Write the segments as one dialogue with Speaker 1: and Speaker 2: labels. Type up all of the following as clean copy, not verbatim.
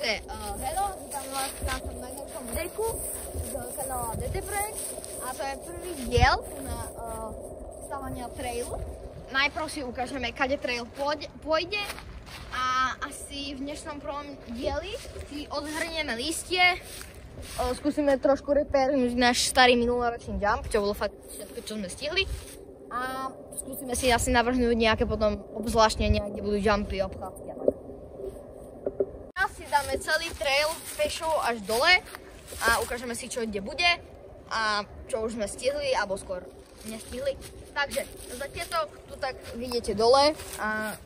Speaker 1: Takže, hello, vítam vás na tom najnovšom videjku z kanála DT Prank a to je prvý diel na stavania trailu. Najprv si ukážeme, kade trail pôjde a asi v dnešnom prvom dieli si odhrnieme listie. Skúsime trošku repernúť náš starý minuloročný jump, čo bolo fakt všetko, čo sme stihli. A skúsime si asi navrhnúť nejaké potom obzvláštnenia, kde budú jumpy, obchádzky a tak. Teraz si dáme celý trail pešo až dole a ukážeme si, čo kde bude a čo už sme stihli, alebo skôr nestihli. Takže za tieto tu tak vidíte dole a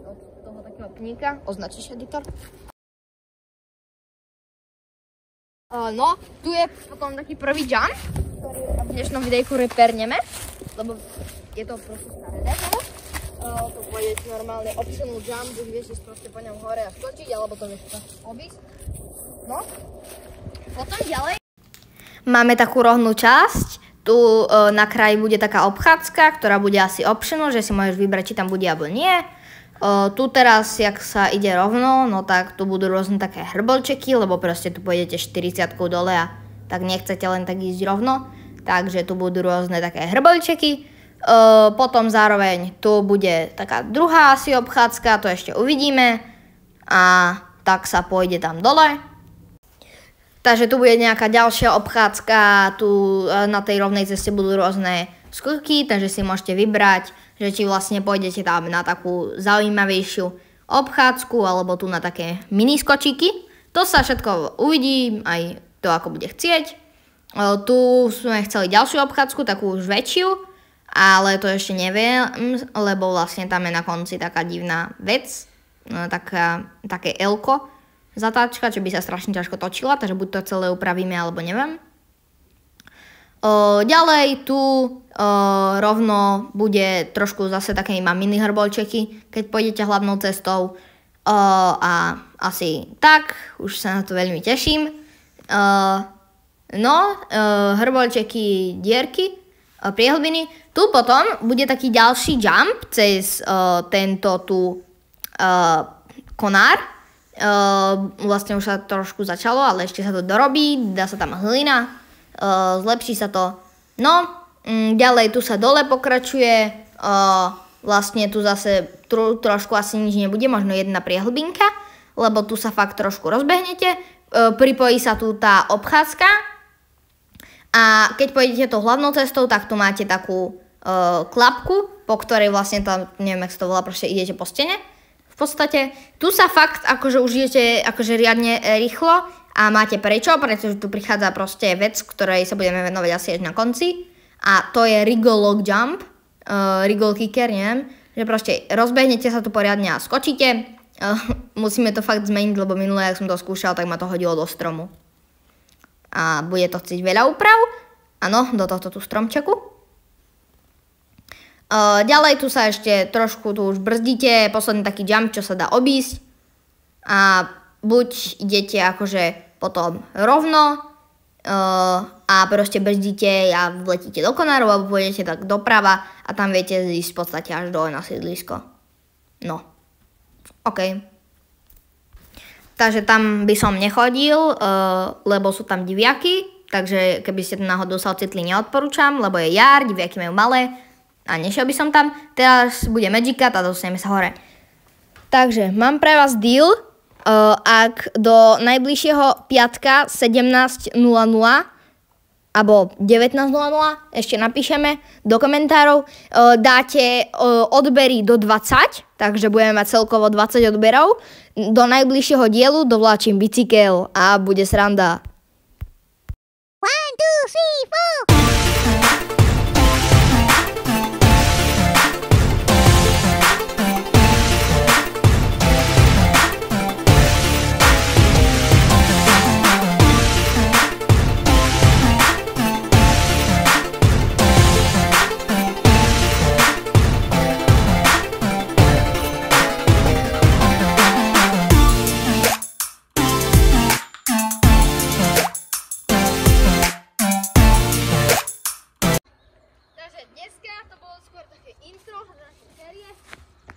Speaker 1: od toho takého pníka, označíš editor? No, tu je potom taký prvý jump, ktorý v dnešnom videjku reperneme, lebo je to proste staré demo. To pôjdete normálne optional jump, už vieš ísť proste po ňom hore a skočiť, alebo to vieš obísť. No, potom ďalej. Máme takú rohnú časť, tu na kraji bude taká obchádzka, ktorá bude asi optional, že si môžeš vybrať, či tam bude alebo nie. Tu teraz, jak sa ide rovno, no tak tu budú rôzne také hrbolčeky, lebo proste tu pôjdete 40-kou dole a tak nechcete len tak ísť rovno. Takže tu budú rôzne také hrbolčeky. Potom zároveň tu bude taká druhá asi obchádzka, to ešte uvidíme. A tak sa pôjde tam dole. Takže tu bude nejaká ďalšia obchádzka, tu na tej rovnej ceste budú rôzne skúšky, takže si môžete vybrať, že či vlastne pôjdete tam na takú zaujímavejšiu obchádzku alebo tu na také mini skočíky. To sa všetko uvidí, aj to ako bude chcieť. Tu sme chceli ďalšiu obchádzku, takú už väčšiu, ale to ešte neviem, lebo vlastne tam je na konci taká divná vec, také L-ko zatáčka, čo by sa strašne ťažko točila, takže buď to celé upravíme, alebo neviem. Ďalej tu rovno bude trošku zase také mini hrbolčeky, keď pôjdete hlavnou cestou a asi tak, už sa na to veľmi teším. Hrbolčeky, dierky, priehlbiny. Tu potom bude taký ďalší jump cez tento tu konár. Vlastne už sa trošku začalo, ale ešte sa to dorobí, dá sa tam hlina, zlepší sa to. No, ďalej tu sa dole pokračuje, vlastne tu zase trošku asi nič nebude, možno jedna priehlbinka, lebo tu sa fakt trošku rozbehnete, pripojí sa tu tá obchádzka a keď pôjdete tou hlavnou cestou, tak tu máte takú klapku, po ktorej vlastne tam, neviem, jak sa to volá, proste idete po stene. V podstate, tu sa fakt akože už idete akože riadne rýchlo a máte prečo, pretože tu prichádza proste vec, ktorej sa budeme venovať asi až na konci a to je Wriggle Log Jump, Wriggle Kicker, neviem, že proste rozbehnete sa tu poriadne a skočíte. Musíme to fakt zmeniť, lebo minulé, ak som to skúšal, tak ma to hodilo do stromu. A bude to chcieť veľa úprav. Áno, do tohto tu stromčeku. Ďalej tu sa ešte trošku tu už brzdíte, posledný taký jump, čo sa dá obísť. A buď idete akože potom rovno a proste brzdíte a vletíte do konárov, alebo pôjdete tak doprava a tam viete ísť v podstate až dole na sídlisko. No. OK. Takže tam by som nechodil, lebo sú tam diviaky, takže keby ste náhodou sa ocitli, neodporúčam, lebo je jar, diviaky majú malé a nešiel by som tam. Teraz bude Magicat a dostaneme sa hore. Takže mám pre vás deal, ak do najbližšieho piatka 17:00 alebo 19:00 ešte napíšeme do komentárov, dáte odbery do 20, takže budeme mať celkovo 20 odberov. Do najbližšieho dielu dovláčim bicykel a bude sranda. 1, 2, 3, 4.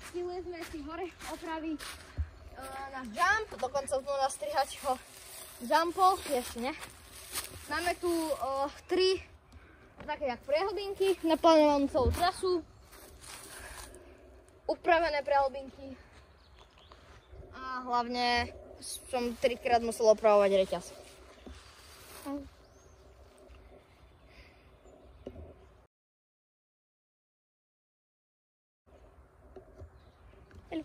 Speaker 1: Stihli sme si hore opraviť náš jump, dokonca budú nastrihať ho jumpol, ešte ne. Máme tu 3 také jak prehlbinky, naplánovanú celú trasu, upravené prehlbinky a hlavne som 3-krát musel opravovať reťaz. Hello.